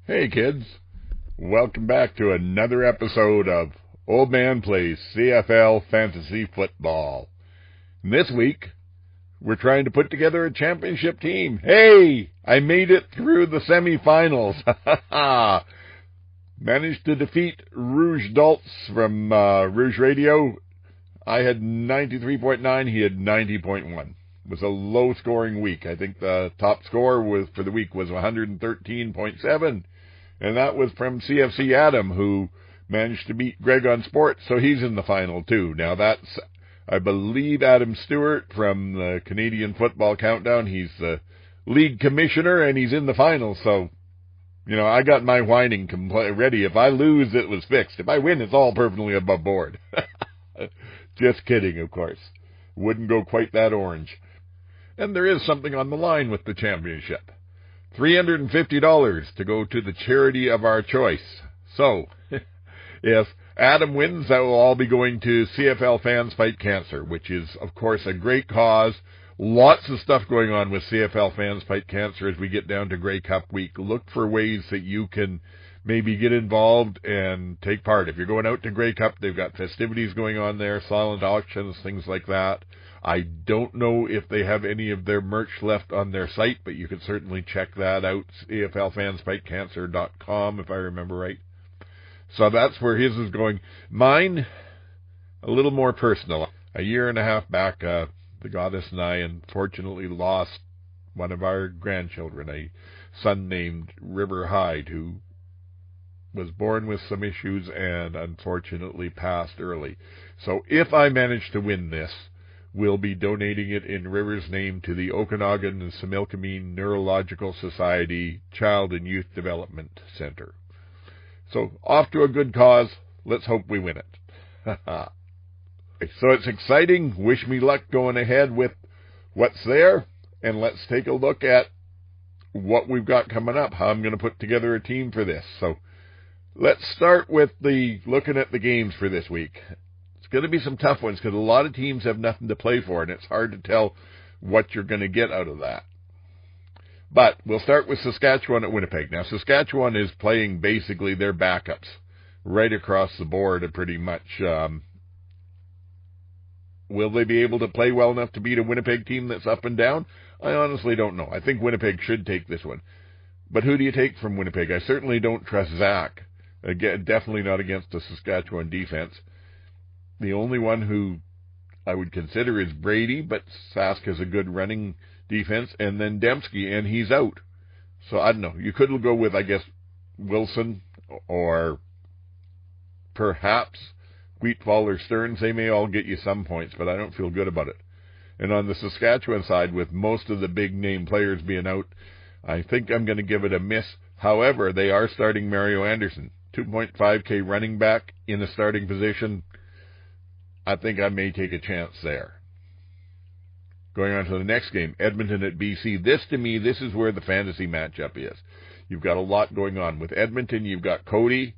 Hey kids, welcome back to another episode of Oldman Plays CFL Fantasy Football. And this week, we're trying to put together a championship team. Hey, I made it through the semifinals. Managed to defeat Rouge Daltz from Rouge Radio. I had 93.9, he had 90.1. It was a low-scoring week. I think the top score for the week was 113.7. And that was from CFCAdam, who managed to beat Greg on Sports, so he's in the final too. Now that's, I believe, Adam Stewart from the Canadian Football Countdown. He's the league commissioner, and he's in the final. So, I got my whining ready. If I lose, it was fixed. If I win, it's all perfectly above board. Just kidding, of course. Wouldn't go quite that orange. And there is something on the line with the championship. $350 to go to the charity of our choice. So, if Adam wins, that will all be going to CFL Fans Fight Cancer, which is, of course, a great cause. Lots of stuff going on with CFL Fans Fight Cancer as we get down to Grey Cup week. Look for ways that you can maybe get involved and take part. If you're going out to Grey Cup, they've got festivities going on there, silent auctions, things like that. I don't know if they have any of their merch left on their site, but you can certainly check that out, CFLFansFightCancer.com, if I remember right. So that's where his is going. Mine, a little more personal. A year and a half back, the goddess and I unfortunately lost one of our grandchildren, a son named River Hyde, who was born with some issues and unfortunately passed early. So if I manage to win this, we'll be donating it in River's name to the Okanagan and Similkameen Neurological Society Child and Youth Development Center. So, off to a good cause. Let's hope we win it. So it's exciting. Wish me luck going ahead with what's there. And let's take a look at what we've got coming up, how I'm going to put together a team for this. So, let's start with looking at the games for this week. Going to be some tough ones because a lot of teams have nothing to play for, and it's hard to tell what you're going to get out of that. But we'll start with Saskatchewan at Winnipeg. Now, Saskatchewan is playing basically their backups right across the board pretty much. Will they be able to play well enough to beat a Winnipeg team that's up and down? I honestly don't know. I think Winnipeg should take this one. But who do you take from Winnipeg? I certainly don't trust Zach. Again, definitely not against the Saskatchewan defense. The only one who I would consider is Brady, but Sask has a good running defense, and then Dembski, and he's out. So, I don't know. You could go with, I guess, Wilson or perhaps Wheatfall or Stearns. They may all get you some points, but I don't feel good about it. And on the Saskatchewan side, with most of the big-name players being out, I think I'm going to give it a miss. However, they are starting Mario Anderson, 2.5K running back in a starting position. I think I may take a chance there. Going on to the next game, Edmonton at BC. This is where the fantasy matchup is. You've got a lot going on. With Edmonton, you've got Cody,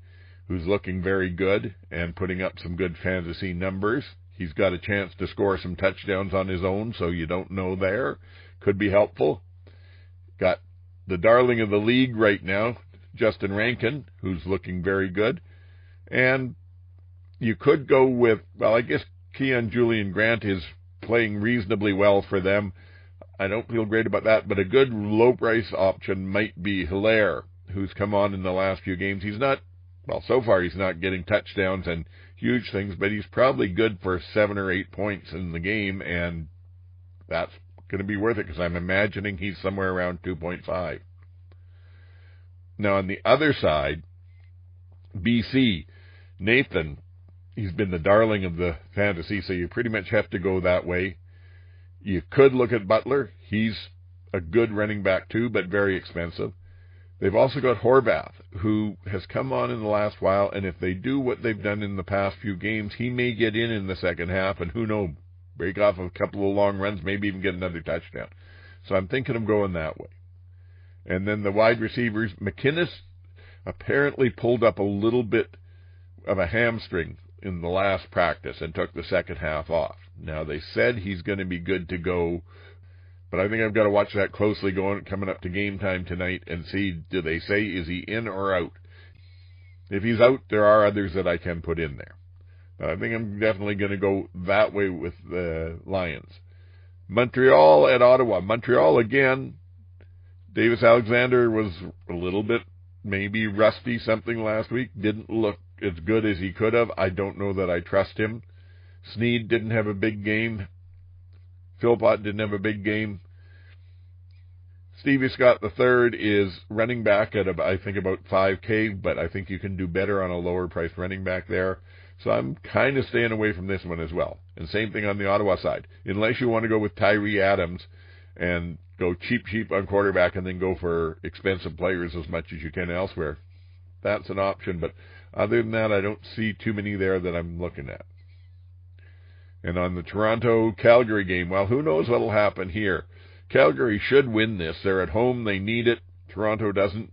who's looking very good and putting up some good fantasy numbers. He's got a chance to score some touchdowns on his own, so you don't know there. Could be helpful. Got the darling of the league right now, Justin Rankin, who's looking very good. And you could go with, well, I guess Keon Julian Grant is playing reasonably well for them. I don't feel great about that, but a good low-price option might be Hilaire, who's come on in the last few games. He's not, well, so far he's not getting touchdowns and huge things, but he's probably good for 7 or 8 points in the game, and that's going to be worth it because I'm imagining he's somewhere around 2.5. Now, on the other side, BC, Nathan, he's been the darling of the fantasy, so you pretty much have to go that way. You could look at Butler. He's a good running back too, but very expensive. They've also got Horvath, who has come on in the last while, and if they do what they've done in the past few games, he may get in the second half, and who knows, break off a couple of long runs, maybe even get another touchdown. So I'm thinking of going that way. And then the wide receivers, McInnes apparently pulled up a little bit of a hamstring in the last practice and took the second half off. Now, they said he's going to be good to go But I think I've got to watch that closely coming up to game time tonight and see, do they say, is he in or out? If he's out, there are others that I can put in there. But I think I'm definitely going to go that way with the Lions. Montreal at Ottawa. Montreal again. Davis Alexander was a little bit maybe rusty something last week. Didn't look as good as he could have. I don't know that I trust him. Sneed didn't have a big game. Philpott didn't have a big game. Stevie Scott III is running back at, I think, about $5,000, but I think you can do better on a lower-priced running back there. So I'm kind of staying away from this one as well. And same thing on the Ottawa side. Unless you want to go with Tyree Adams and go cheap on quarterback and then go for expensive players as much as you can elsewhere, that's an option. But other than that, I don't see too many there that I'm looking at. And on the Toronto-Calgary game, well, who knows what will happen here. Calgary should win this. They're at home. They need it. Toronto doesn't.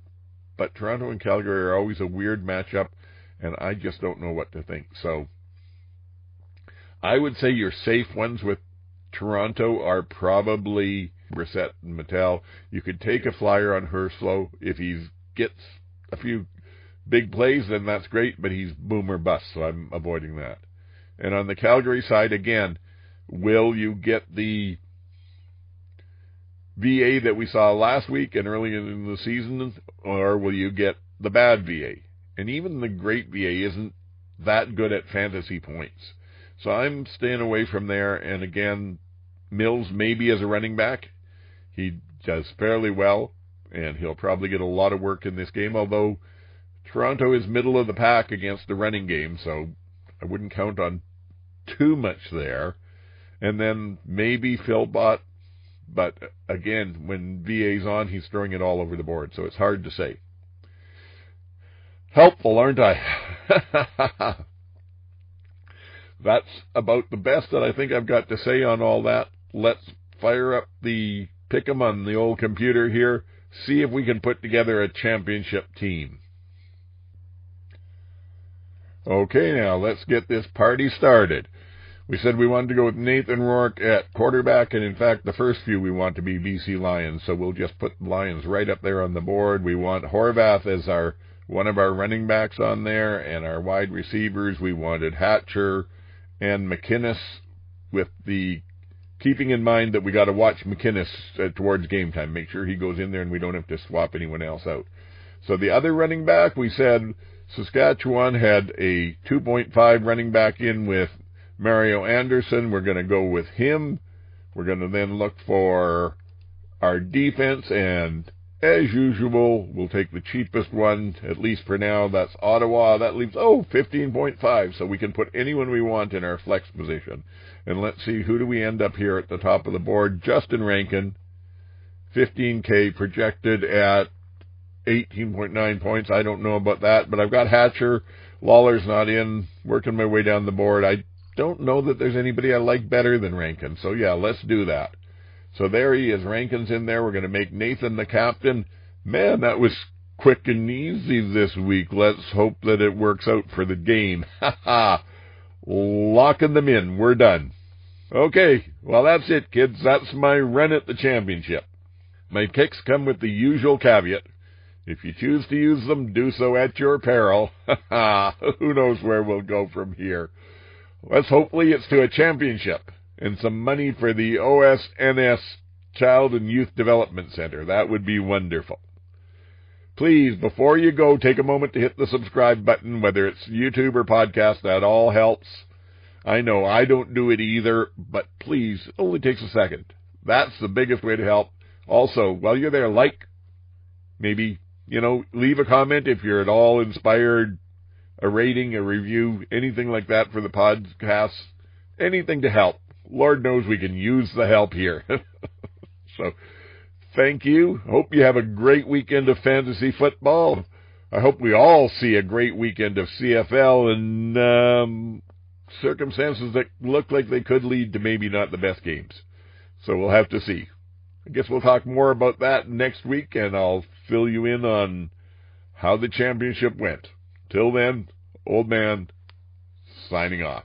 But Toronto and Calgary are always a weird matchup, and I just don't know what to think. So I would say your safe ones with Toronto are probably Brissett and Mattel. You could take a flyer on Herslow. If he gets a few big plays, then that's great, but he's boom or bust, so I'm avoiding that. And on the Calgary side, again, will you get the VA that we saw last week and early in the season, or will you get the bad VA? And even the great VA isn't that good at fantasy points. So I'm staying away from there. And again, Mills maybe as a running back. He does fairly well, and he'll probably get a lot of work in this game, although Toronto is middle of the pack against the running game, so I wouldn't count on too much there. And then maybe Philpott, but again, when VA's on, he's throwing it all over the board, so it's hard to say. Helpful, aren't I? That's about the best that I think I've got to say on all that. Let's fire up the pick'em on the old computer here, see if we can put together a championship team. Okay, now let's get this party started. We said we wanted to go with Nathan Rourke at quarterback, and in fact, the first few we want to be BC Lions, so we'll just put the Lions right up there on the board. We want Horvath as one of our running backs on there, and our wide receivers, we wanted Hatcher and McInnes, with the keeping in mind that we got to watch McInnes towards game time, make sure he goes in there and we don't have to swap anyone else out. So the other running back, we said Saskatchewan had a 2.5 running back in with Mario Anderson. We're going to go with him. We're going to then look for our defense, and as usual, we'll take the cheapest one, at least for now. That's Ottawa. That leaves, 15.5, so we can put anyone we want in our flex position. And let's see, who do we end up here at the top of the board? Justin Rankin, $15,000, projected at 18.9 points. I don't know about that, but I've got Hatcher. Lawler's not in. Working my way down the board. I don't know that there's anybody I like better than Rankin. So, yeah, let's do that. So there he is. Rankin's in there. We're going to make Nathan the captain. Man, that was quick and easy this week. Let's hope that it works out for the game. Ha-ha. Locking them in. We're done. Okay, well, that's it, kids. That's my run at the championship. My picks come with the usual caveat. If you choose to use them, do so at your peril. Ha-ha. Who knows where we'll go from here. Hopefully it's to a championship and some money for the OSNS Child and Youth Development Center. That would be wonderful. Please, before you go, take a moment to hit the subscribe button, whether it's YouTube or podcast. That all helps. I know I don't do it either, but please, it only takes a second. That's the biggest way to help. Also, while you're there, maybe, leave a comment if you're at all inspired, a rating, a review, anything like that for the podcast, anything to help. Lord knows we can use the help here. So, thank you. Hope you have a great weekend of fantasy football. I hope we all see a great weekend of CFL and circumstances that look like they could lead to maybe not the best games. So we'll have to see. I guess we'll talk more about that next week, and I'll fill you in on how the championship went. Till then, Old Man, signing off.